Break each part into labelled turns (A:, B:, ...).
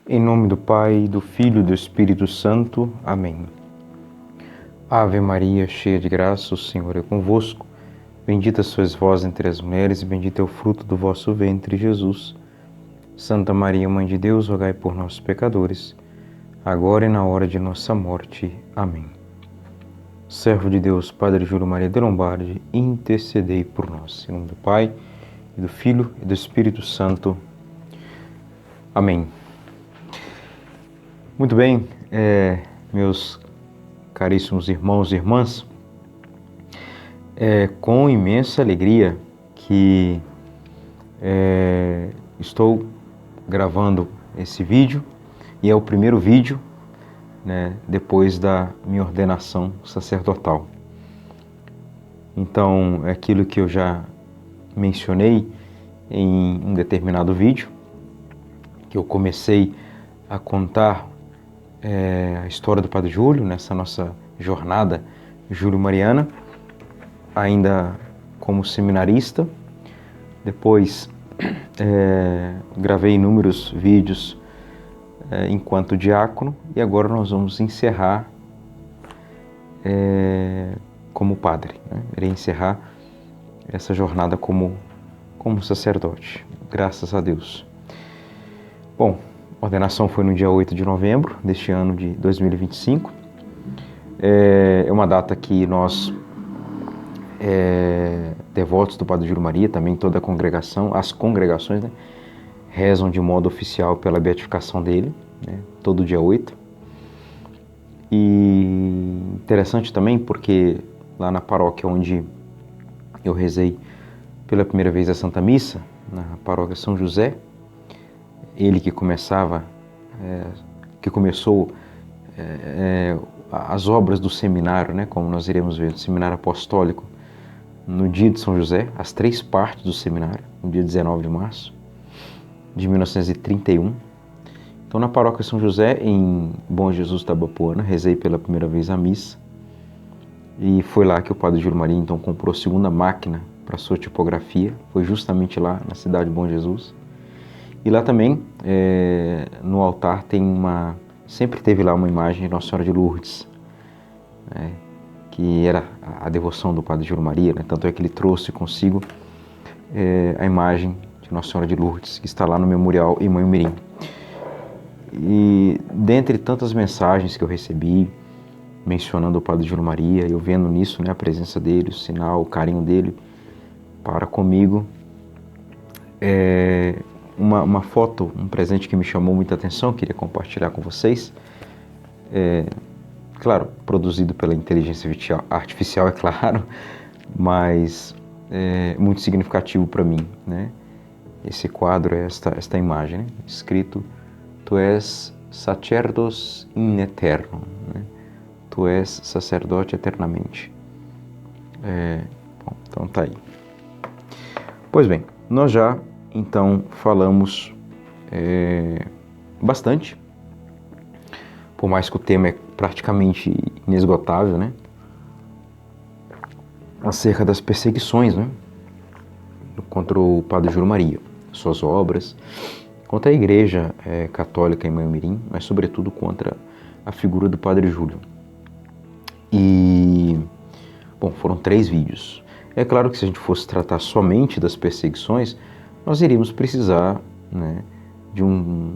A: Em nome do Pai, do Filho e do Espírito Santo. Amém. Ave Maria, cheia de graça, o Senhor é convosco. Bendita sois vós entre as mulheres, e bendito é o fruto do vosso ventre, Jesus. Santa Maria, Mãe de Deus, rogai por nós, pecadores, agora e na hora de nossa morte. Amém. Servo de Deus, Padre Júlio Maria de Lombardi, intercedei por nós. Em nome do Pai, e do Filho e do Espírito Santo. Amém. Muito bem, meus caríssimos irmãos e irmãs, com imensa alegria que estou gravando esse vídeo, e é o primeiro vídeo, né, depois da minha ordenação sacerdotal. Então, é aquilo que eu já mencionei em um determinado vídeo, que eu comecei a contar a história do Padre Júlio, nessa nossa jornada júlio-mariana, ainda como seminarista. Depois gravei inúmeros vídeos enquanto diácono, e agora nós vamos encerrar como padre, né? Irei encerrar essa jornada como sacerdote, graças a Deus. Bom, a ordenação foi no dia 8 de novembro deste ano de 2025. É uma data que nós, devotos do Padre Júlio Maria, também toda a congregação, as congregações, né, rezam de modo oficial pela beatificação dele, né, todo dia 8. E interessante também porque lá na paróquia onde eu rezei pela primeira vez a Santa Missa, na paróquia São José, ele que começou as obras do seminário, né, como nós iremos ver, do seminário apostólico, no dia de São José, as 3 partes do seminário, no dia 19 de março de 1931. Então, na paróquia São José, em Bom Jesus da Bapuana, rezei pela primeira vez a missa, e foi lá que o Padre Júlio Maria então comprou a segunda máquina para sua tipografia, foi justamente lá na cidade de Bom Jesus. E lá também, no altar, sempre teve lá uma imagem de Nossa Senhora de Lourdes, né, que era a devoção do Padre Júlio Maria, né, tanto é que ele trouxe consigo a imagem de Nossa Senhora de Lourdes, que está lá no memorial em Manhumirim. E dentre tantas mensagens que eu recebi, mencionando o Padre Júlio Maria, eu vendo nisso, né, a presença dele, o sinal, o carinho dele para comigo, uma foto, um presente que me chamou muita atenção, queria compartilhar com vocês. Claro, produzido pela inteligência artificial, é claro, mas muito significativo para mim, né? Esse quadro é esta imagem, né? Escrito: Tu és sacerdos in eterno, né? Tu és sacerdote eternamente. Bom, então tá aí. Pois bem, nós já então falamos bastante, por mais que o tema é praticamente inesgotável, né, acerca das perseguições, né, contra o Padre Júlio Maria, suas obras, contra a Igreja Católica em Manhumirim, mas sobretudo contra a figura do Padre Júlio. E, bom, foram 3 vídeos. É claro que se a gente fosse tratar somente das perseguições, nós iríamos precisar, né, de uma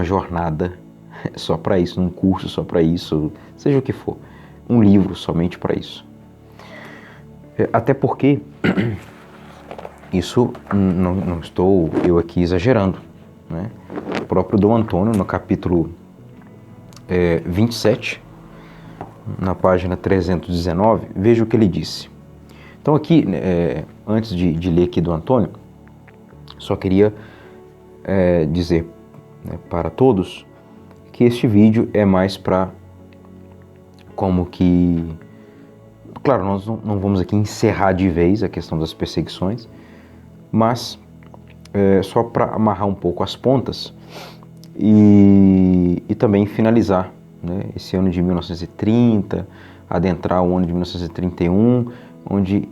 A: jornada só para isso, um curso só para isso, seja o que for, um livro somente para isso. Até porque isso não estou eu aqui exagerando, né? O próprio Dom Antônio, no capítulo 27, na página 319, veja o que ele disse. Então aqui, antes de ler aqui do Antônio, só queria dizer, né, para todos que este vídeo é mais para como que... Claro, nós não vamos aqui encerrar de vez a questão das perseguições, mas só para amarrar um pouco as pontas e também finalizar, né, esse ano de 1930, adentrar o ano de 1931, onde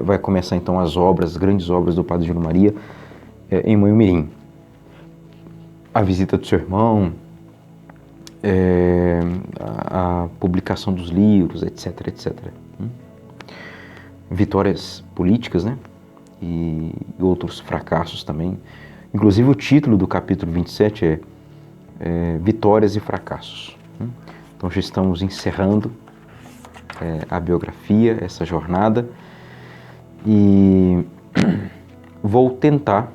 A: vai começar então as grandes obras do Padre Júlio Maria em Manhumirim. a visita do seu irmão, a publicação dos livros, etc, etc. Vitórias políticas, né? E outros fracassos também. Inclusive o título do capítulo 27 é Vitórias e Fracassos. Então já estamos encerrando a biografia, essa jornada, e vou tentar,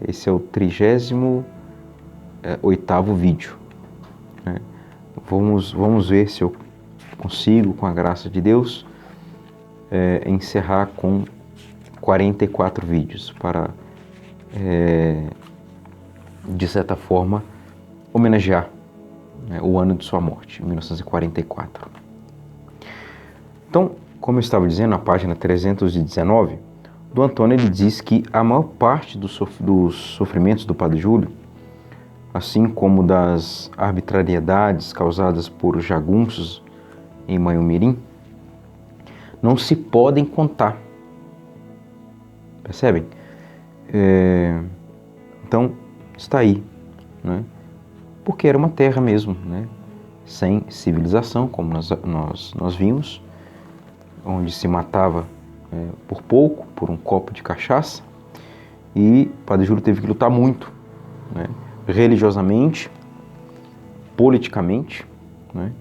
A: esse é o 38º vídeo, né? Vamos ver se eu consigo, com a graça de Deus, encerrar com 44 vídeos para, de certa forma, homenagear, né, o ano de sua morte, 1944. Então, como eu estava dizendo, na página 319, do Antônio ele diz que a maior parte dos sofrimentos do Padre Júlio, assim como das arbitrariedades causadas por jagunços em Manhumirim, não se podem contar. Percebem? Então, está aí, né? Porque era uma terra mesmo, né? Sem civilização, como nós vimos, onde se matava por pouco, por um copo de cachaça, e o Padre Júlio teve que lutar muito, né? Religiosamente, politicamente, né?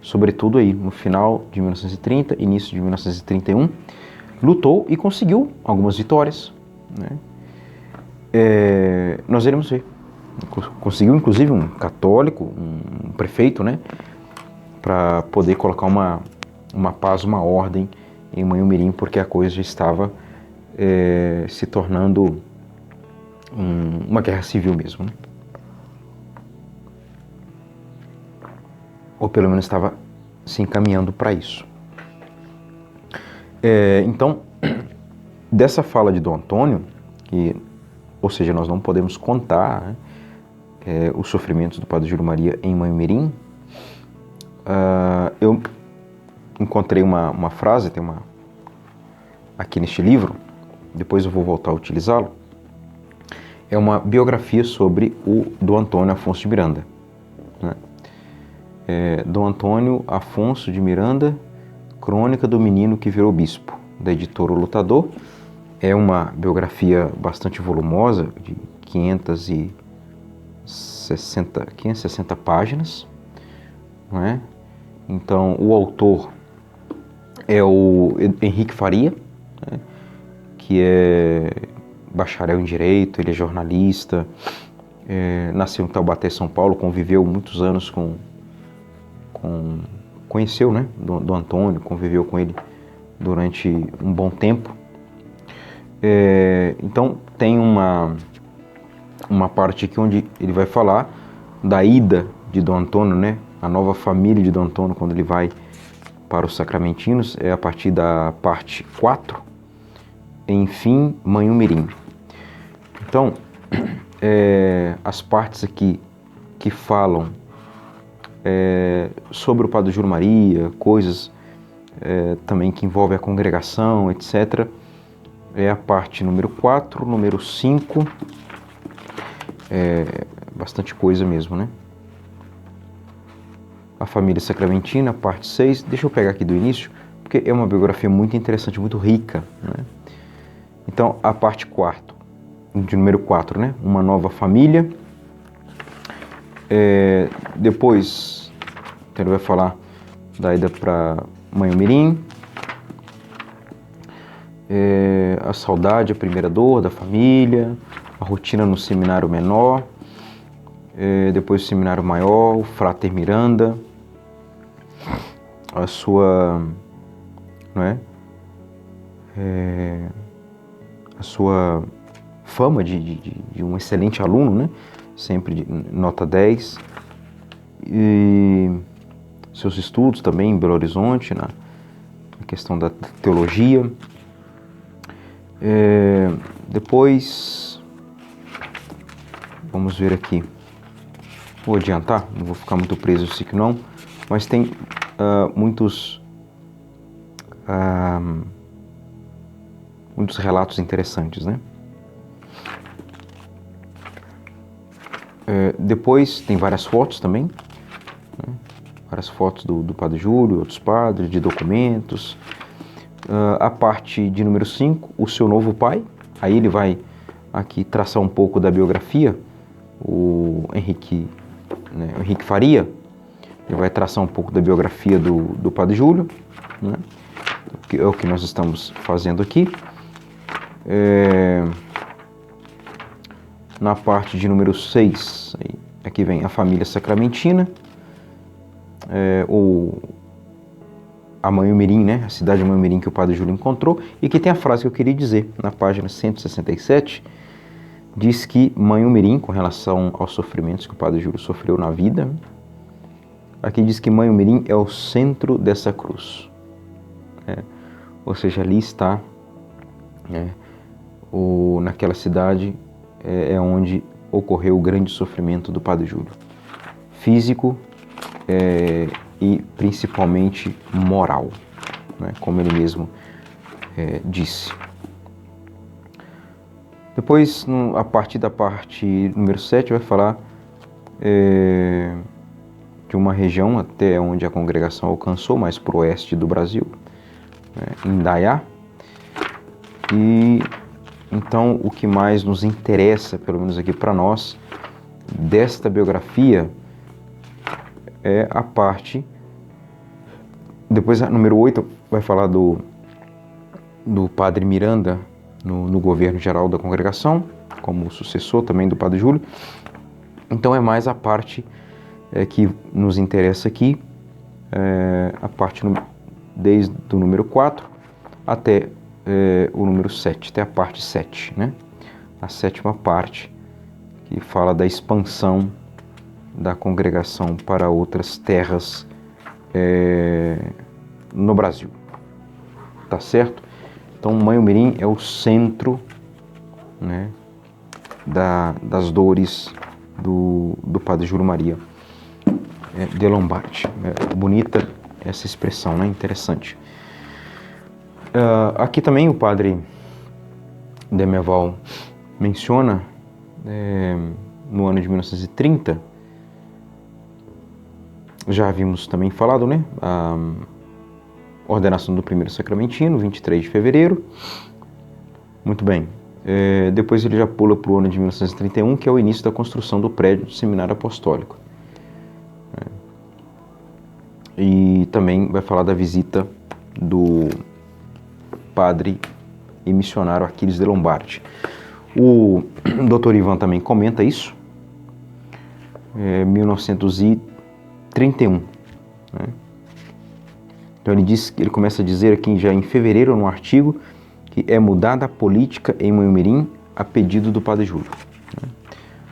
A: Sobretudo aí no final de 1930, início de 1931, lutou e conseguiu algumas vitórias, né? Nós iremos ver. Conseguiu inclusive um católico, um prefeito, né? Para poder colocar uma paz, uma ordem em Manhumirim, porque a coisa já estava se tornando uma guerra civil mesmo, né? Ou pelo menos estava se encaminhando para isso. Então, dessa fala de Dom Antônio, ou seja, nós não podemos contar, né, os sofrimentos do Padre Júlio Maria em Manhumirim, eu encontrei uma frase, tem aqui neste livro, depois eu vou voltar a utilizá-lo, é uma biografia sobre o Dom Antônio Afonso de Miranda, né? Dom Antônio Afonso de Miranda, Crônica do Menino que Virou Bispo, da editora O Lutador. É uma biografia bastante volumosa, de 560 páginas, não é? Então, o autor é o Henrique Faria, né, que é bacharel em Direito, ele é jornalista, nasceu em Taubaté, São Paulo, conviveu muitos anos conheceu, né, do Antônio, conviveu com ele durante um bom tempo. Então, tem uma parte aqui onde ele vai falar da ida de Dom Antônio, né, a nova família de Dom Antônio, quando ele vai para os Sacramentinos, a partir da parte 4, enfim, Manhumirim. Então, as partes aqui que falam sobre o Padre Júlio Maria, coisas também que envolvem a congregação, etc., é a parte número 4, número 5, bastante coisa mesmo, né? A família sacramentina, parte 6, deixa eu pegar aqui do início, porque é uma biografia muito interessante, muito rica, né? Então, a parte 4, de número 4, né? Uma nova família. Depois, então ele vai falar da ida para Manhumirim, a saudade, a primeira dor da família, a rotina no seminário menor, depois o seminário maior, o Frater Miranda, a sua, não é? A sua fama de um excelente aluno, né? Sempre de nota 10, e seus estudos também em Belo Horizonte, na questão da teologia. Depois, vamos ver aqui, vou adiantar, não vou ficar muito preso nisso aqui não, mas tem muitos relatos interessantes, né? Depois tem várias fotos também, né? Várias fotos do Padre Júlio, outros padres, de documentos. A parte de número 5, o seu novo pai. Aí ele vai aqui traçar um pouco da biografia, o Henrique Faria. Ele vai traçar um pouco da biografia do Padre Júlio, né? Que é o que nós estamos fazendo aqui. Na parte de número 6, aqui vem a família sacramentina, a Manhumirim, né? A cidade de Manhumirim que o Padre Júlio encontrou, e que tem a frase que eu queria dizer, na página 167, diz que Manhumirim, com relação aos sofrimentos que o Padre Júlio sofreu na vida, aqui diz que Manhumirim é o centro dessa cruz. Ou seja, ali está, naquela cidade é onde ocorreu o grande sofrimento do Padre Júlio, físico e principalmente moral, né? Como ele mesmo disse. Depois, a partir da parte número 7, vai falar de uma região até onde a congregação alcançou, mais para o oeste do Brasil, em Indaiá. E então o que mais nos interessa, pelo menos aqui para nós, desta biografia é a parte. Depois, a número 8 vai falar do Padre Miranda no governo geral da congregação, como sucessor também do Padre Júlio. Então é mais a parte que nos interessa aqui, a parte desde o número 4 até o número 7, até a parte 7, né? A 7ª parte, que fala da expansão da congregação para outras terras no Brasil. Tá certo? Então, Manhumirim é o centro, né, das dores do Padre Júlio Maria de Lombardi. Bonita essa expressão, né? Interessante. Aqui também o Padre Demerval menciona, no ano de 1930, já havíamos também falado, né? A ordenação do primeiro sacramentino, 23 de fevereiro. Muito bem. Depois ele já pula para o ano de 1931, que é o início da construção do prédio do Seminário Apostólico. E também vai falar da visita do padre e missionário Aquiles de Lombardi. O Dr. Ivan também comenta isso, 1931. Né? Então ele começa a dizer aqui já em fevereiro, num artigo, que é mudada a política em Manhumirim a pedido do Padre Júlio. Né?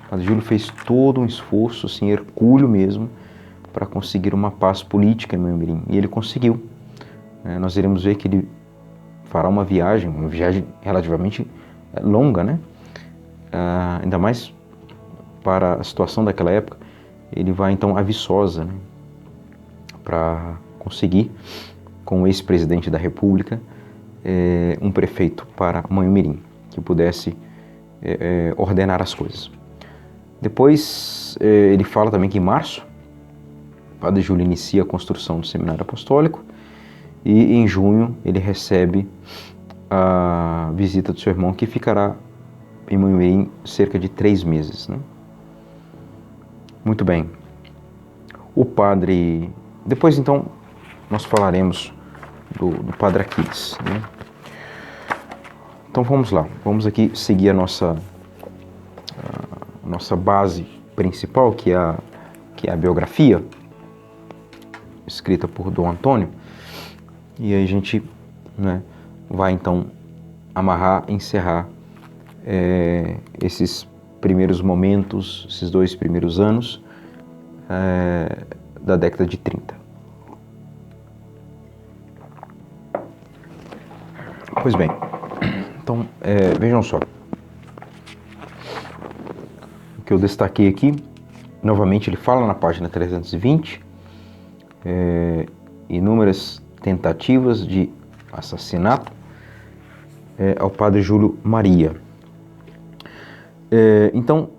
A: O Padre Júlio fez todo um esforço, assim, hercúleo mesmo, para conseguir uma paz política em Manhumirim, e ele conseguiu. Nós iremos ver que ele fará uma viagem relativamente longa, né? Ainda mais para a situação daquela época. Ele vai então a Viçosa, né? Para conseguir, com o ex-presidente da República, um prefeito para Manhumirim, que pudesse ordenar as coisas. Depois ele fala também que em março o Padre Júlio inicia a construção do Seminário Apostólico, e em junho ele recebe a visita do seu irmão, que ficará em Manhumirim cerca de 3 meses. Né? Muito bem. O padre... Depois, então, nós falaremos do Padre Aquiles. Né? Então vamos lá. Vamos aqui seguir a nossa base principal, que é a biografia, escrita por Dom Antônio. E aí a gente, né, vai então amarrar, encerrar esses primeiros momentos, esses 2 primeiros anos da década de 30. Pois bem, então vejam só. O que eu destaquei aqui, novamente ele fala na página 320, inúmeras tentativas de assassinato ao Padre Júlio Maria. Então,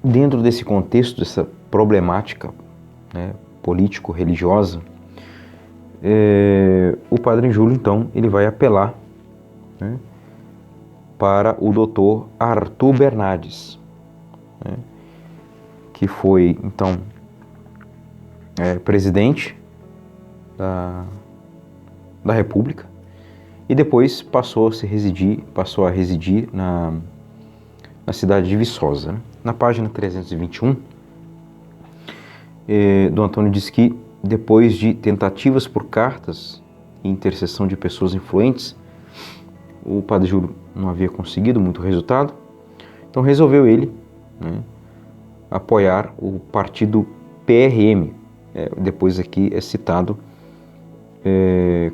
A: dentro desse contexto, dessa problemática, né, político-religiosa, o Padre Júlio, então, ele vai apelar, né, para o doutor Arthur Bernardes, né, que foi, então, presidente da República e depois passou a residir na cidade de Viçosa, né? Na página 321, Dom Antônio diz que depois de tentativas por cartas e intercessão de pessoas influentes, o Padre Júlio não havia conseguido muito resultado, então resolveu ele, né, apoiar o partido PRM, depois aqui é citado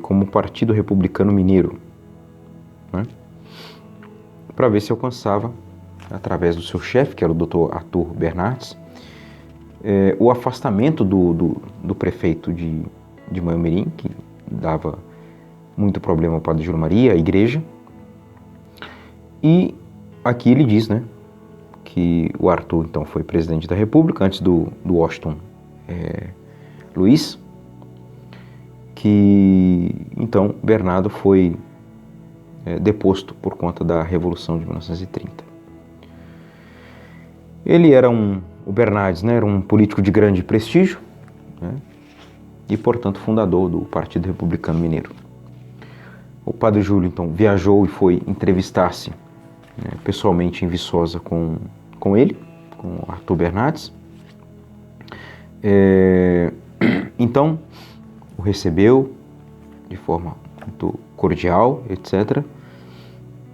A: como Partido Republicano Mineiro, né, para ver se alcançava, através do seu chefe, que era o Dr. Arthur Bernardes, o afastamento do prefeito de Manhumirim, que dava muito problema ao Padre Júlio Maria, a igreja. E aqui ele diz, né, que o Arthur, então, foi presidente da República, antes do Washington Luiz, que, então, Bernardo foi deposto por conta da Revolução de 1930. Ele era o Bernardes, né, era um político de grande prestígio, né, e, portanto, fundador do Partido Republicano Mineiro. O Padre Júlio, então, viajou e foi entrevistar-se, né, pessoalmente em Viçosa com ele, com Arthur Bernardes. Então, o recebeu de forma muito cordial, etc.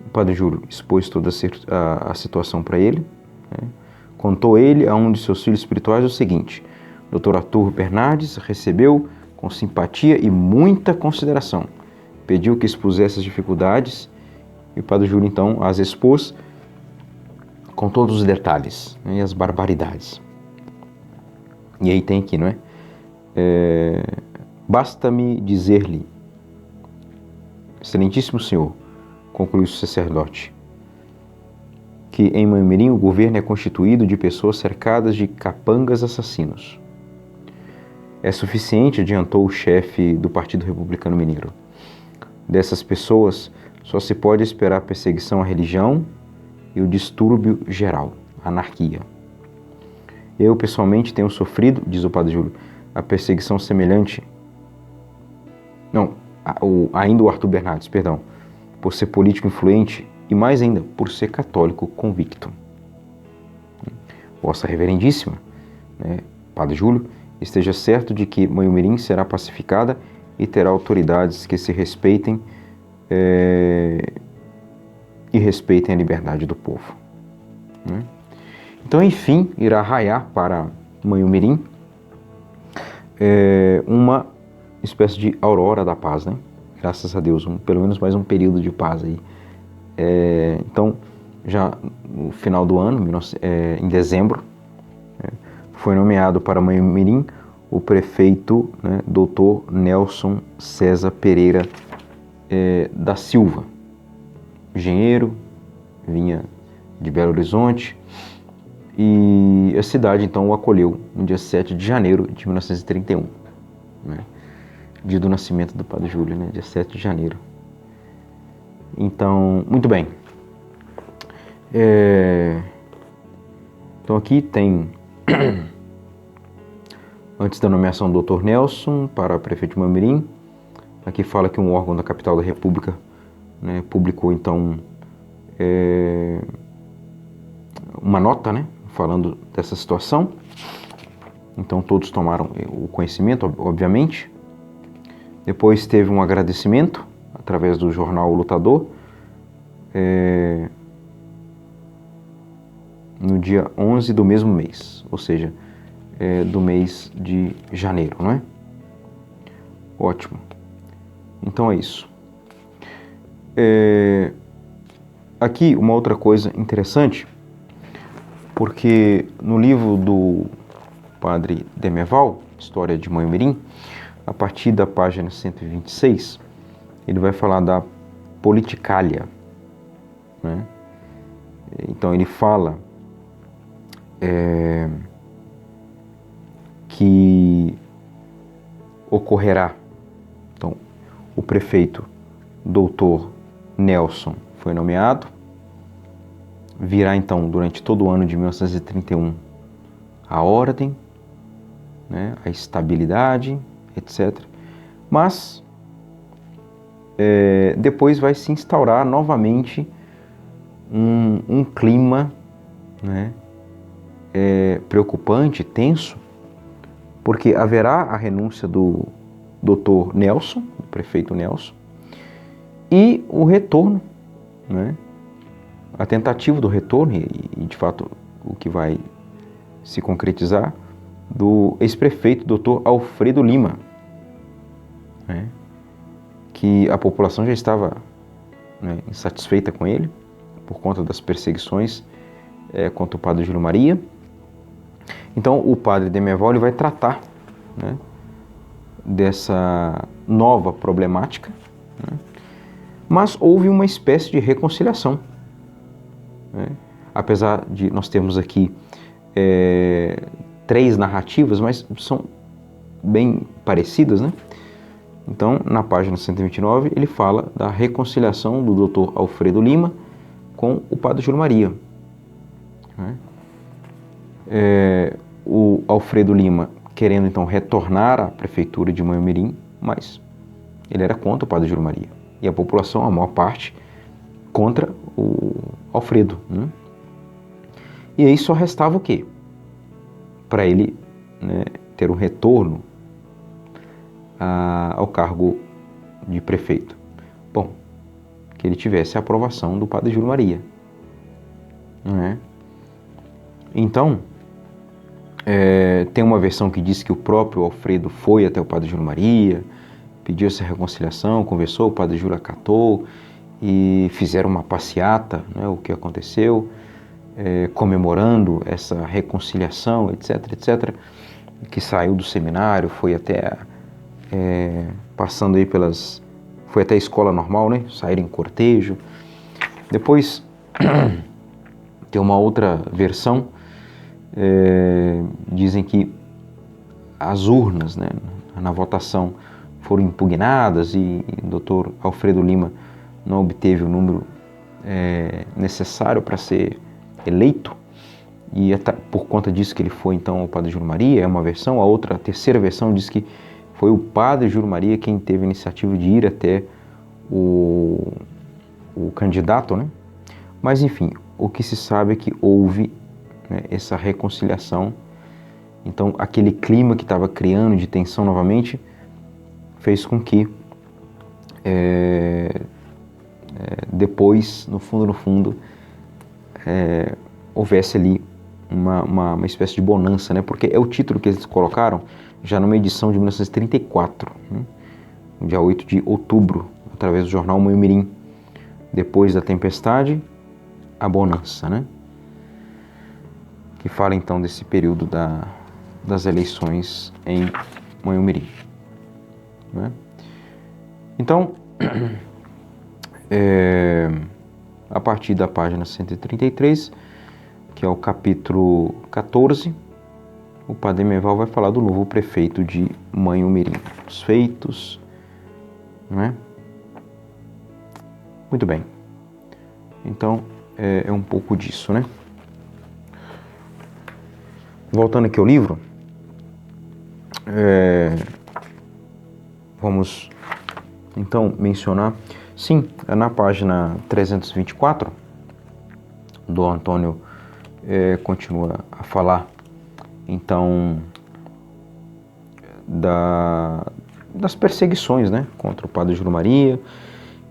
A: O Padre Júlio expôs toda a situação para ele, né. Contou ele a um de seus filhos espirituais o seguinte: Dr. Arthur Bernardes recebeu com simpatia e muita consideração. Pediu que expusesse as dificuldades e o Padre Júlio, então, as expôs com todos os detalhes, né, e as barbaridades. E aí tem aqui, não é? Basta-me dizer-lhe, Excelentíssimo Senhor, concluiu o sacerdote, que em Manhumirim o governo é constituído de pessoas cercadas de capangas assassinos. É suficiente, adiantou o chefe do Partido Republicano Mineiro. Dessas pessoas só se pode esperar perseguição à religião e o distúrbio geral, a anarquia. Eu, pessoalmente, tenho sofrido, diz o Padre Júlio, a perseguição semelhante... Não, ainda o Arthur Bernardes, perdão, por ser político influente e, mais ainda, por ser católico convicto. Vossa Reverendíssima, né, Padre Júlio, esteja certo de que Manhumirim será pacificada e terá autoridades que se respeitem e respeitem a liberdade do povo. Né? Então, enfim, irá raiar para Manhumirim uma espécie de aurora da paz, né? Graças a Deus, pelo menos mais um período de paz aí. Então, já no final do ano, em dezembro, foi nomeado para Manhumirim o prefeito, né, Dr. Nelson César Pereira da Silva, engenheiro, vinha de Belo Horizonte, e a cidade então o acolheu no dia 7 de janeiro de 1931, né, dia do nascimento do Padre Júlio, né, dia 7 de janeiro. Então, muito bem. Então aqui tem, antes da nomeação do Dr. Nelson para prefeito de Manhumirim, aqui fala que um órgão da capital da República, né, publicou então uma nota, né, falando dessa situação. Então todos tomaram o conhecimento, obviamente. Depois teve um agradecimento através do jornal O Lutador, no dia 11 do mesmo mês, ou seja, do mês de janeiro, não é? Ótimo. Então é isso. Aqui uma outra coisa interessante, porque no livro do Padre Demerval, História de Manhumirim, a partir da página 126, ele vai falar da politicália, né? Então ele fala que ocorrerá. Então, o prefeito Dr. Nelson foi nomeado, virá então durante todo o ano de 1931 a ordem, né, a estabilidade, etc. Mas depois vai se instaurar novamente um clima, né, preocupante, tenso, porque haverá a renúncia do Dr. Nelson, do prefeito Nelson, e o retorno, né, a tentativa do retorno, e de fato o que vai se concretizar, do ex-prefeito Dr. Alfredo Lima, né, que a população já estava, né, insatisfeita com ele, por conta das perseguições contra o padre Júlio Maria. Então o padre de Mevol vai tratar, né, dessa nova problemática, né, mas houve uma espécie de reconciliação, né, apesar de nós termos aqui 3 narrativas, mas são bem parecidas, né? Então, na página 129, ele fala da reconciliação do Dr. Alfredo Lima com o padre Júlio Maria, né? O Alfredo Lima querendo então retornar à prefeitura de Manhumirim, mas ele era contra o padre Júlio Maria. E a população, a maior parte, contra o Alfredo, né? E aí só restava o quê? Para ele, né, ter um retorno ao cargo de prefeito. Bom, que ele tivesse a aprovação do padre Júlio Maria, né? Então, tem uma versão que diz que o próprio Alfredo foi até o padre Júlio Maria, pediu essa reconciliação, conversou, o padre Júlio acatou e fizeram uma passeata, né, o que aconteceu, comemorando essa reconciliação, etc, etc, que saiu do seminário, foi até passando aí foi até a escola normal, né, saíram em cortejo. Depois tem uma outra versão, dizem que as urnas, né, na votação foram impugnadas e o Dr. Alfredo Lima não obteve o número necessário para ser eleito, e por conta disso que ele foi então ao padre Júlio Maria, é uma versão. A terceira versão diz que foi o padre Júlio Maria quem teve a iniciativa de ir até o candidato, né? Mas enfim, o que se sabe é que houve, né, essa reconciliação. Então aquele clima que estava criando de tensão novamente fez com que depois, no fundo, houvesse ali uma espécie de bonança, né? Porque é o título que eles colocaram já numa edição de 1934, né? No dia 8 de outubro, através do jornal Manhumirim. Depois da tempestade, a bonança, né? Que fala então desse período das eleições em Manhumirim, né? Então, a partir da página 133, que é o capítulo 14, o padre Meval vai falar do novo prefeito de Manhumirim, os feitos, né? Muito bem. Então, é um pouco disso, né? Voltando aqui ao livro, vamos então mencionar, sim, na página 324, do Antônio continua a falar então das perseguições, né, contra o padre Júlio Maria,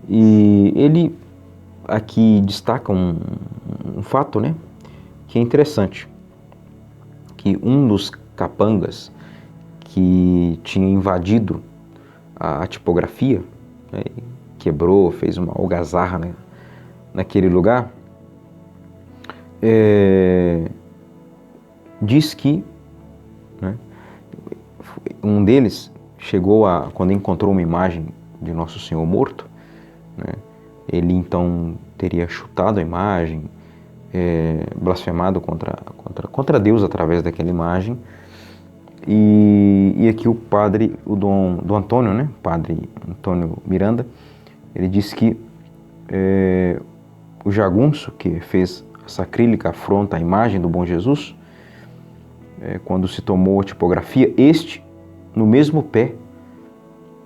A: e ele aqui destaca um fato, né, que é interessante, que um dos capangas que tinha invadido a tipografia, né, quebrou, fez uma algazarra, né, naquele lugar, diz que, né, um deles chegou quando encontrou uma imagem de Nosso Senhor morto, né, ele então teria chutado a imagem, blasfemado contra Deus através daquela imagem. E aqui o padre, o Dom Antônio, né? Padre Antônio Miranda, ele diz que o jagunço que fez a sacrílega afronta à imagem do bom Jesus, quando se tomou a tipografia, no mesmo pé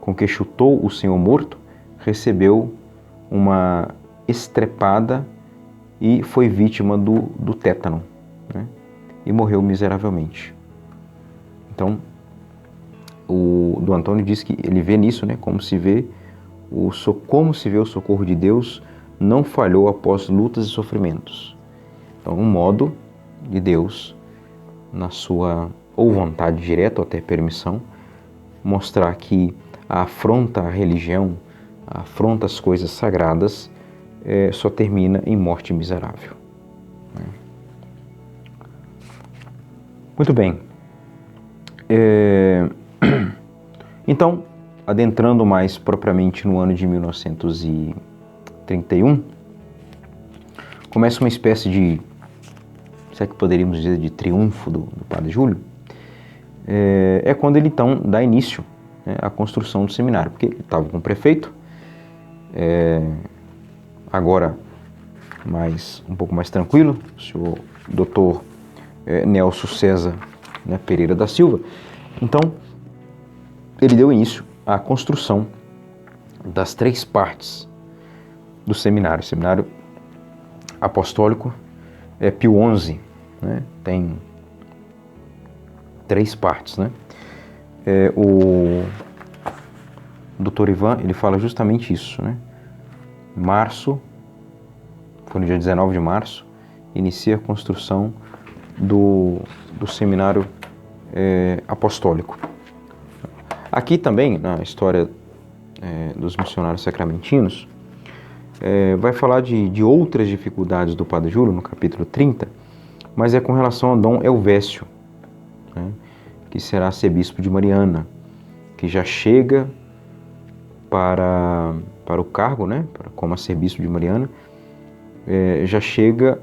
A: com que chutou o Senhor morto, recebeu uma estrepada e foi vítima do tétano, né? E morreu miseravelmente. Então, o Dom Antônio diz que ele vê nisso, né, como se vê o socorro de Deus não falhou após lutas e sofrimentos. Então, um modo de Deus, na sua ou vontade direta ou até permissão, mostrar que a afronta à religião, a afronta às coisas sagradas, só termina em morte miserável. Muito bem. Então, adentrando mais propriamente no ano de 1931, começa uma espécie de, se é que poderíamos dizer, de triunfo do Padre Júlio. É quando ele então dá início, né, à construção do seminário, porque ele estava com o prefeito, agora um pouco mais tranquilo, o senhor Dr. Nelson César, né, Pereira da Silva. Então, ele deu início à construção das 3 partes do seminário. O seminário apostólico Pio XI, né, tem 3 partes, né? O Dr. Ivan, ele fala justamente isso, né? Março, foi no dia 19 de março, inicia a construção do seminário apostólico. Aqui também, na história dos missionários sacramentinos, vai falar de outras dificuldades do Padre Júlio, no capítulo 30, mas é com relação a Dom Elvésio, né, que será arcebispo de Mariana, que já chega para o cargo, né, como arcebispo de Mariana, já chega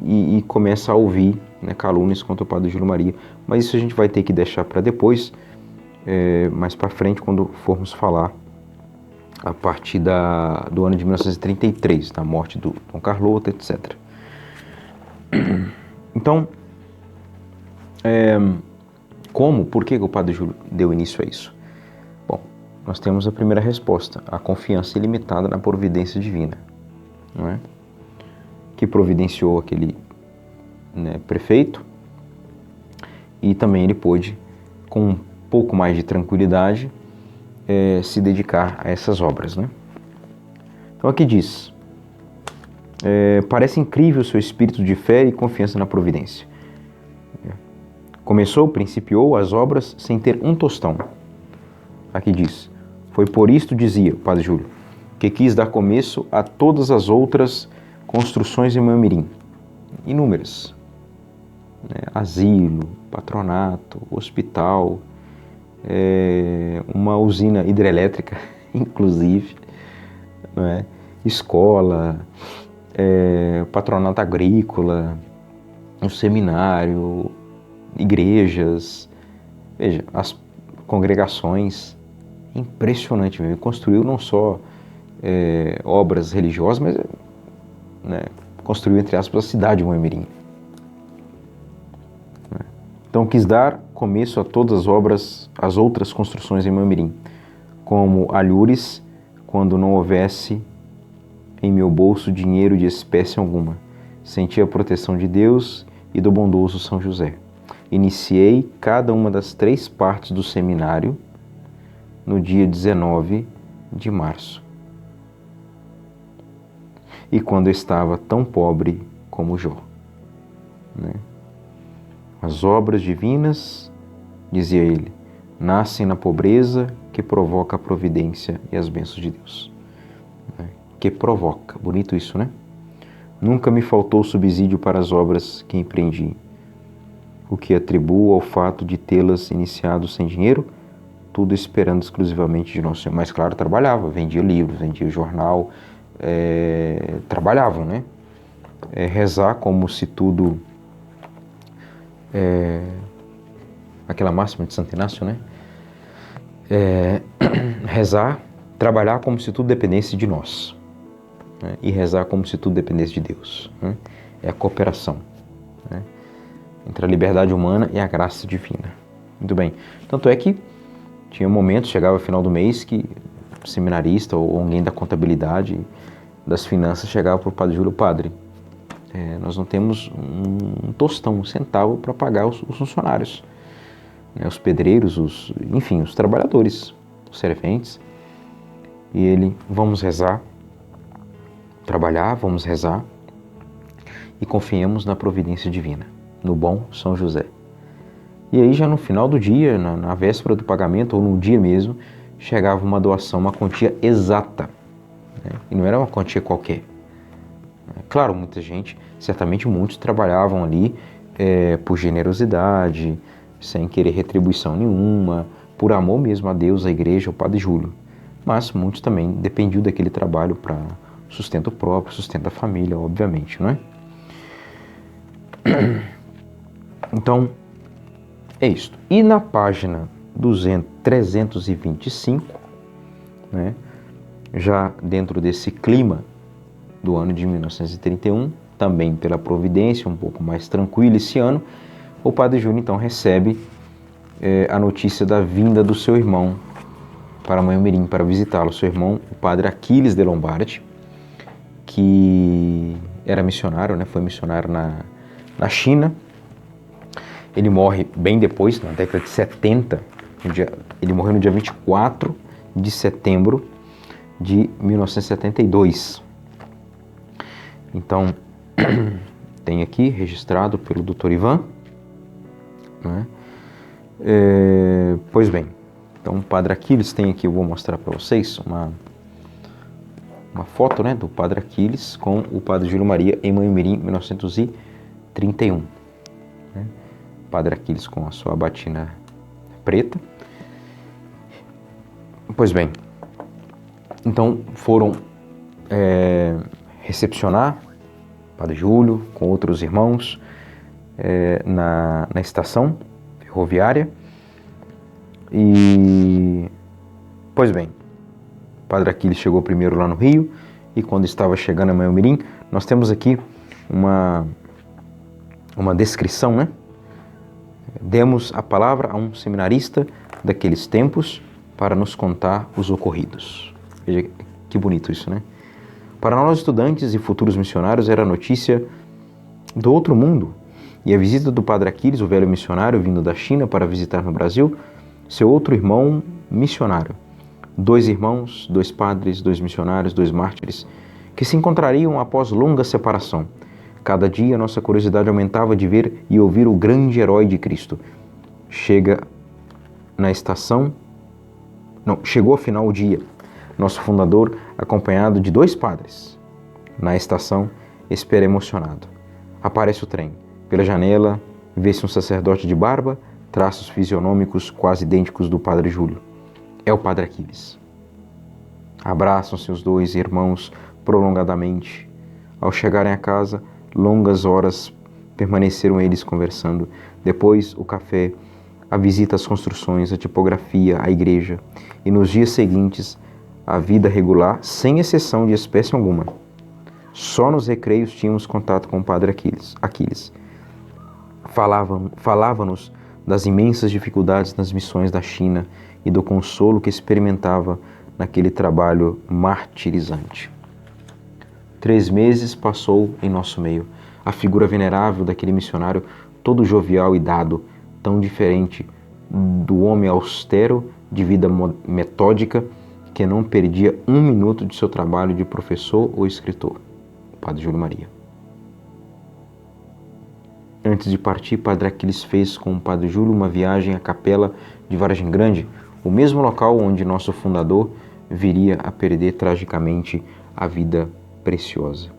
A: e começa a ouvir, né, calúnias contra o Padre Júlio Maria. Mas isso a gente vai ter que deixar para depois, mais para frente, quando formos falar a partir do ano de 1933, da morte do Dom Carlota, etc. Então, por que o Padre Júlio deu início a isso? Bom, nós temos a primeira resposta, a confiança ilimitada na providência divina, não é? Que providenciou aquele, né, prefeito, e também ele pôde, com um pouco mais de tranquilidade, se dedicar a essas obras, né? Então aqui diz, parece incrível o seu espírito de fé e confiança na providência. Principiou as obras sem ter um tostão. Aqui diz, foi por isto, dizia o Padre Júlio, que quis dar começo a todas as outras construções em Mamirim, inúmeras, né? Asilo, patronato, hospital, uma usina hidrelétrica, inclusive, né? Escola, patronato agrícola, um seminário, igrejas, veja, as congregações, impressionante mesmo. Ele construiu não só obras religiosas, mas, né, construiu, entre aspas, a cidade de Moemirim. Então quis dar começo a todas as obras, as outras construções em Moemirim, como alhures, quando não houvesse em meu bolso dinheiro de espécie alguma. Senti a proteção de Deus e do bondoso São José. Iniciei cada uma das 3 partes do seminário no dia 19 de março. E quando estava tão pobre como Jó, né? As obras divinas, dizia ele, nascem na pobreza que provoca a providência e as bênçãos de Deus. Que provoca, bonito isso, né? Nunca me faltou subsídio para as obras que empreendi, o que atribuo ao fato de tê-las iniciado sem dinheiro, tudo esperando exclusivamente de Nosso Senhor. Mas claro, trabalhava, vendia livros, vendia jornal, trabalhavam, né? rezar como se tudo... aquela máxima de Santo Inácio, né? Rezar, trabalhar como se tudo dependesse de nós, né? E rezar como se tudo dependesse de Deus, né? É a cooperação, né? Entre a liberdade humana e a graça divina. Muito bem. Tanto é que tinha momentos, chegava ao final do mês, que o seminarista ou alguém da contabilidade, das finanças, chegava para o Padre Júlio: padre, nós não temos um tostão, um centavo para pagar os funcionários, né, os pedreiros, enfim, os trabalhadores, os serventes. E ele: vamos rezar, trabalhar, vamos rezar e confiemos na providência divina, no bom São José. E aí já no final do dia, na véspera do pagamento ou no dia mesmo, chegava uma doação, uma quantia exata, né? E não era uma quantia qualquer. Claro, muita gente, certamente muitos trabalhavam ali por generosidade, sem querer retribuição nenhuma, por amor mesmo a Deus, a igreja, ao Padre Júlio. Mas muitos também dependiam daquele trabalho para sustento próprio, sustento da família, obviamente, não é? Então, é isto. E na página 325, né, já dentro desse clima do ano de 1931, também pela providência, um pouco mais tranquilo esse ano, o Padre Júlio então recebe a notícia da vinda do seu irmão para Maiamirim para visitá-lo. Seu irmão, o Padre Aquiles de Lombardi, que era missionário, né, foi missionário na China. Ele morre bem depois, na década de 70, ele morreu no dia 24 de setembro de 1972. Então, tem aqui, registrado pelo Dr. Ivan, né? Pois bem, então o Padre Aquiles tem aqui, eu vou mostrar para vocês uma foto, né, do Padre Aquiles com o Padre Júlio Maria em Maiamirim, 1931. Né? Padre Aquiles com a sua batina preta. Pois bem, então foram recepcionar Padre Júlio com outros irmãos na estação ferroviária. E, pois bem, Padre Aquiles chegou primeiro lá no Rio, e quando estava chegando a Maiamirim, nós temos aqui uma descrição, né? Demos a palavra a um seminarista daqueles tempos para nos contar os ocorridos. Veja que bonito isso, né? Para nós, estudantes e futuros missionários, era notícia do outro mundo. E a visita do Padre Aquiles, o velho missionário vindo da China para visitar no Brasil, seu outro irmão missionário. 2 irmãos, 2 padres, 2 missionários, 2 mártires, que se encontrariam após longa separação. Cada dia nossa curiosidade aumentava de ver e ouvir o grande herói de Cristo. Chegou afinal o dia. Nosso fundador, acompanhado de 2 padres. Na estação, espera emocionado. Aparece o trem. Pela janela, vê-se um sacerdote de barba, traços fisionômicos quase idênticos do Padre Júlio. É o Padre Aquiles. Abraçam-se os 2 irmãos prolongadamente. Ao chegarem a casa, longas horas permaneceram eles conversando. Depois, o café, a visita às construções, a tipografia, a igreja. E nos dias seguintes, a vida regular, sem exceção de espécie alguma. Só nos recreios tínhamos contato com o Padre Aquiles. Falava-nos das imensas dificuldades nas missões da China e do consolo que experimentava naquele trabalho martirizante. 3 meses passou em nosso meio. A figura venerável daquele missionário, todo jovial e dado, tão diferente do homem austero, de vida metódica, que não perdia 1 minuto de seu trabalho de professor ou escritor, o Padre Júlio Maria. Antes de partir, Padre Aquiles fez com o Padre Júlio uma viagem à capela de Vargem Grande, o mesmo local onde nosso fundador viria a perder tragicamente a vida preciosa.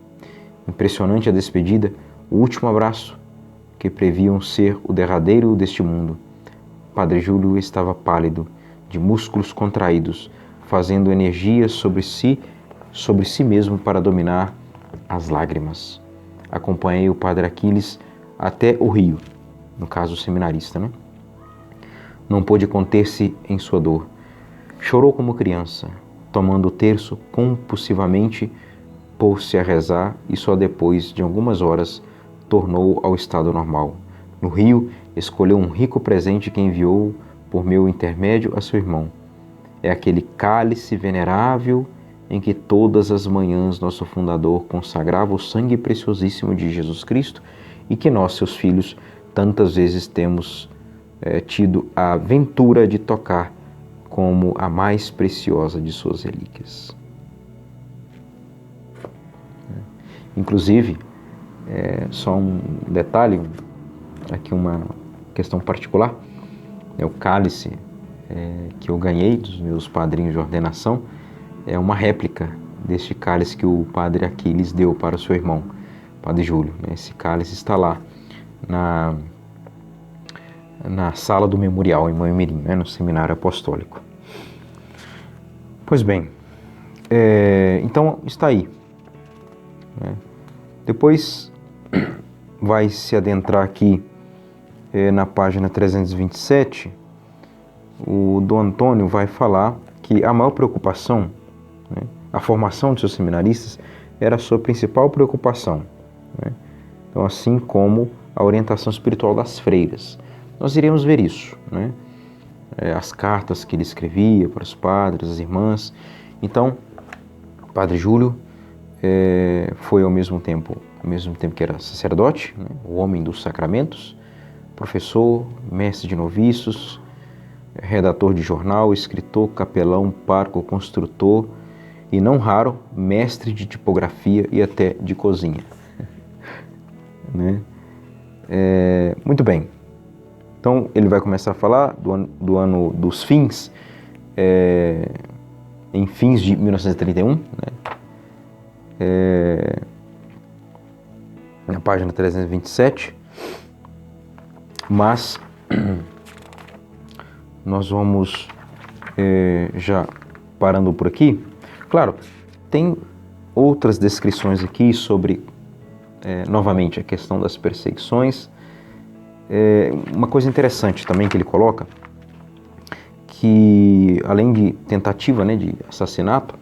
A: Impressionante a despedida, o último abraço, que previam ser o derradeiro deste mundo. Padre Júlio estava pálido, de músculos contraídos, fazendo energia sobre si mesmo para dominar as lágrimas. acompanhei o padre Aquiles até o rio, no caso o seminarista, né? Não pôde conter-se em sua dor. Chorou como criança, tomando o terço compulsivamente, pôs-se a rezar e só depois de algumas horas tornou ao estado normal. No rio, escolheu um rico presente que enviou por meu intermédio a seu irmão. É aquele cálice venerável em que todas as manhãs nosso fundador consagrava o sangue preciosíssimo de Jesus Cristo e que nós, seus filhos, tantas vezes temos tido a ventura de tocar como a mais preciosa de suas relíquias. Inclusive, só um detalhe, aqui uma questão particular, o cálice que eu ganhei dos meus padrinhos de ordenação é uma réplica deste cálice que o padre Aquiles deu para o seu irmão, padre Júlio. Esse cálice está lá na sala do memorial em Moimirim, no seminário apostólico. Pois bem, então está aí. Depois vai se adentrar aqui na página 327, o Dom Antônio vai falar que a maior preocupação, a formação de seus seminaristas, era a sua principal preocupação. Então, assim como a orientação espiritual das freiras. Nós iremos ver isso, as cartas que ele escrevia para os padres, as irmãs. Então, o padre Júlio foi ao mesmo tempo que era sacerdote, o homem dos sacramentos, professor, mestre de noviços, redator de jornal, escritor, capelão, pároco, construtor e, não raro, mestre de tipografia e até de cozinha. Muito bem. Então, ele vai começar a falar do ano dos fins, em fins de 1931, na página 327, mas nós vamos já parando por aqui. Claro, tem outras descrições aqui sobre, novamente, a questão das perseguições. Uma coisa interessante também que ele coloca, que além de tentativa de assassinato,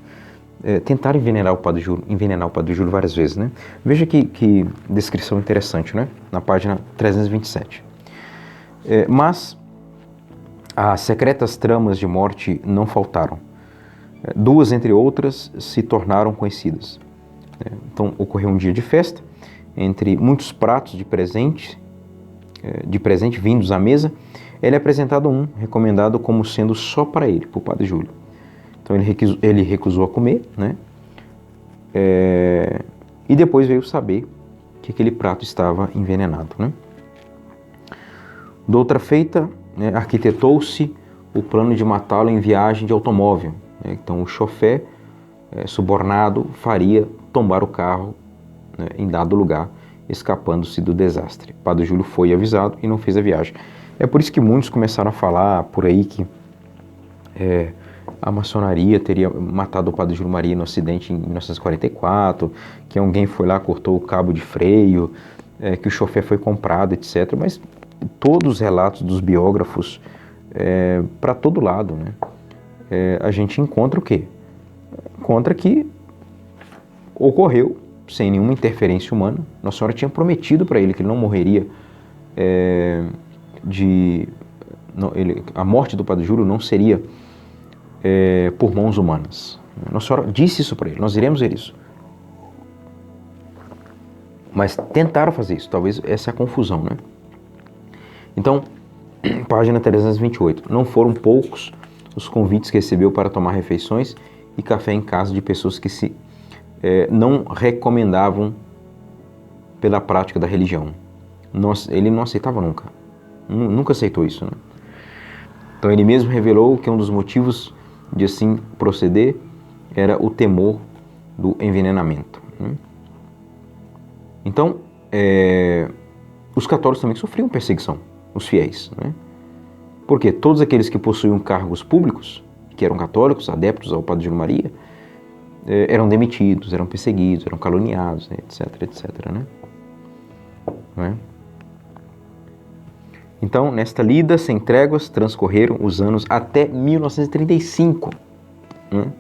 A: tentaram envenenar o padre Júlio várias vezes. Veja que descrição interessante, na página 327. Mas as secretas tramas de morte não faltaram. Duas, entre outras, se tornaram conhecidas. Então, ocorreu um dia de festa, entre muitos pratos de presente vindos à mesa, ele é apresentado um, recomendado como sendo só para ele, para o padre Júlio. Então ele recusou a comer, e depois veio saber que aquele prato estava envenenado. De outra feita, arquitetou-se o plano de matá-lo em viagem de automóvel. Então o chofé subornado faria tombar o carro em dado lugar, escapando-se do desastre. Padre Júlio foi avisado e não fez a viagem. É por isso que muitos começaram a falar por aí que a maçonaria teria matado o Padre Júlio Maria no acidente em 1944, que alguém foi lá, cortou o cabo de freio, que o chofé foi comprado, etc. Mas todos os relatos dos biógrafos, para todo lado, a gente encontra o quê? Encontra que ocorreu sem nenhuma interferência humana. Nossa Senhora tinha prometido para ele que ele não morreria a morte do Padre Júlio não seria por mãos humanas. Nossa Senhora disse isso para ele, nós iremos ver isso. Mas tentaram fazer isso, talvez essa é a confusão, Então, página 328. Não foram poucos os convites que recebeu para tomar refeições e café em casa de pessoas que não recomendavam pela prática da religião. Ele não aceitava nunca. Nunca aceitou isso. Então ele mesmo revelou que um dos motivos de assim proceder era o temor do envenenamento. Então, os católicos também sofriam perseguição, os fiéis. Porque todos aqueles que possuíam cargos públicos, que eram católicos, adeptos ao Padre Júlio Maria, eram demitidos, eram perseguidos, eram caluniados, etc, etc. não é? Então, nesta lida sem tréguas, transcorreram os anos até 1935. Né?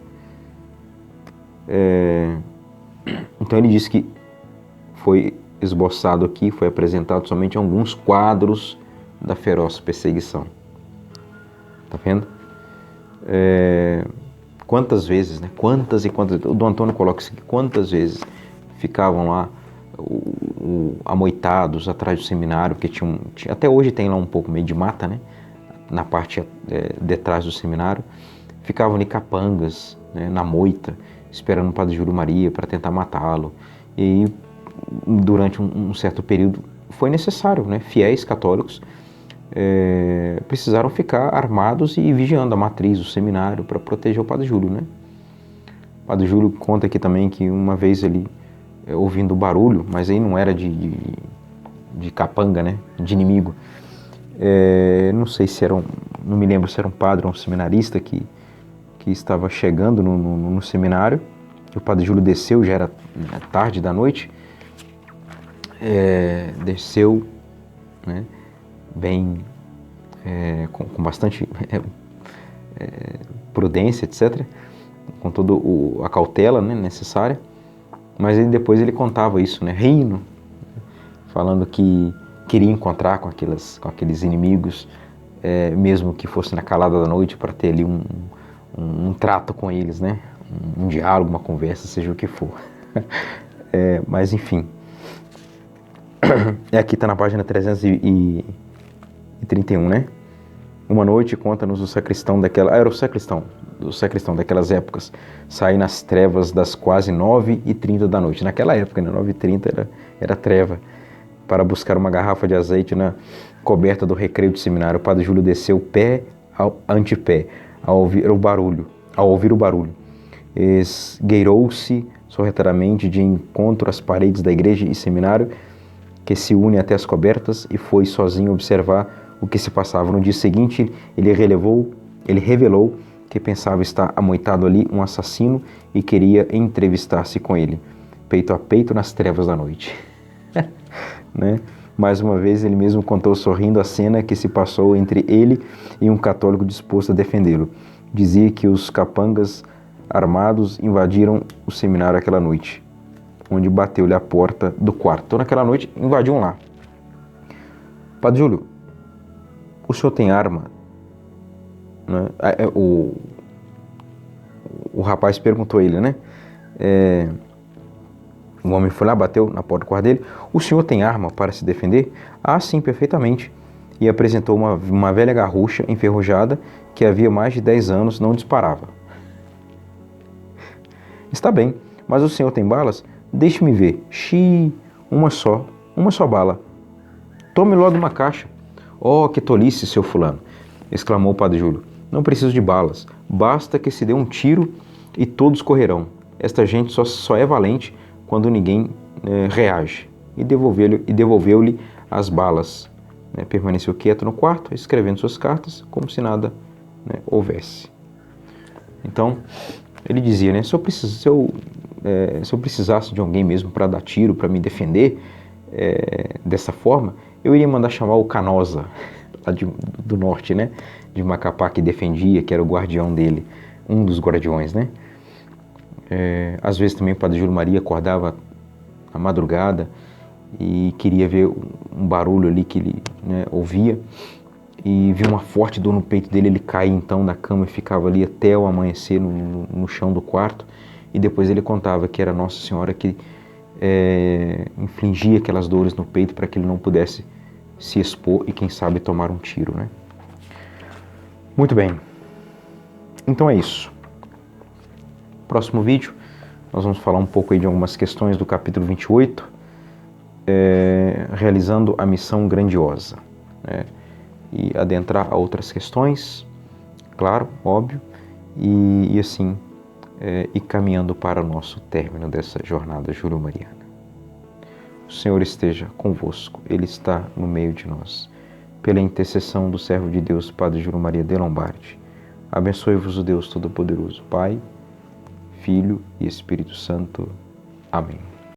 A: Então, ele disse que foi esboçado aqui, foi apresentado somente alguns quadros da feroz perseguição. Tá vendo? Quantas vezes, né? Quantas e quantas... O Dom Antônio coloca isso aqui. Quantas vezes ficavam lá amoitados atrás do seminário, porque tinha, até hoje tem lá um pouco meio de mata, né? Na parte detrás do seminário. Ficavam ali capangas, né? Na moita, esperando o Padre Júlio Maria para tentar matá-lo. E aí, durante um certo período, foi necessário, né? Fiéis católicos precisaram ficar armados e vigiando a matriz, o seminário, para proteger o Padre Júlio, né? O Padre Júlio conta aqui também que uma vez ele, ouvindo barulho, mas aí não era de capanga, né? De inimigo. Não sei se era não me lembro se era um padre ou um seminarista que estava chegando no seminário. O Padre Júlio desceu, já era tarde da noite, desceu, né? Bem, com bastante prudência, etc., com toda a cautela, né, necessária, mas depois ele contava isso, né, rindo, falando que queria encontrar com aqueles inimigos, mesmo que fosse na calada da noite, para ter ali um trato com eles, né, um diálogo, uma conversa, seja o que for. Mas enfim, aqui está na página 331, né? Uma noite, conta-nos o sacristão daquela... era o sacristão daquelas épocas, sair nas trevas das quase 9h30 da noite. Naquela época, né? 9h30 era treva. Para buscar uma garrafa de azeite na coberta do recreio do seminário, o Padre Júlio desceu pé ante pé, ao ouvir o barulho. Esgueirou-se sorrateiramente de encontro às paredes da igreja e seminário, que se une até as cobertas, e foi sozinho observar o que se passava. No dia seguinte, ele revelou que pensava estar amoitado ali um assassino e queria entrevistar-se com ele, peito a peito nas trevas da noite. Né? Mais uma vez, ele mesmo contou sorrindo a cena que se passou entre ele e um católico disposto a defendê-lo. Dizia que os capangas armados invadiram o seminário aquela noite, onde bateu-lhe a porta do quarto. Então, naquela noite, invadiam lá. Padre Júlio, o senhor tem arma? Né? O rapaz perguntou a ele, né? O homem foi lá, bateu na porta do quarto dele. O senhor tem arma para se defender? Ah, sim, perfeitamente. E apresentou uma velha garrucha enferrujada que havia mais de 10 anos não disparava. Está bem, mas o senhor tem balas? Deixe-me ver. Xiii, uma só bala. Tome logo uma caixa. Oh, que tolice, seu fulano, exclamou o Padre Júlio. Não preciso de balas. Basta que se dê um tiro e todos correrão. Esta gente só é valente quando ninguém reage. E devolveu-lhe as balas. Permaneceu quieto no quarto, escrevendo suas cartas, como se nada houvesse. Então, ele dizia, né, se eu precisasse de alguém mesmo para dar tiro, para me defender dessa forma, eu iria mandar chamar o Canosa, lá do norte, né, de Macapá, que defendia, que era o guardião dele, um dos guardiões, né. Às vezes também o Padre Júlio Maria acordava à madrugada e queria ver um barulho ali que ele ouvia, e viu uma forte dor no peito dele. Ele caía então da cama e ficava ali até o amanhecer no chão do quarto, e depois ele contava que era Nossa Senhora que infligia aquelas dores no peito para que ele não pudesse se expor e, quem sabe, tomar um tiro, né? Muito bem, então é isso. Próximo vídeo nós vamos falar um pouco aí de algumas questões do capítulo 28, realizando a missão grandiosa, né? E adentrar a outras questões, claro, óbvio, e assim ir caminhando para o nosso término dessa jornada júlio-mariana. O Senhor esteja convosco, Ele está no meio de nós. Pela intercessão do servo de Deus, Padre Júlio Maria de Lombardi, abençoe-vos o Deus Todo-Poderoso, Pai, Filho e Espírito Santo. Amém.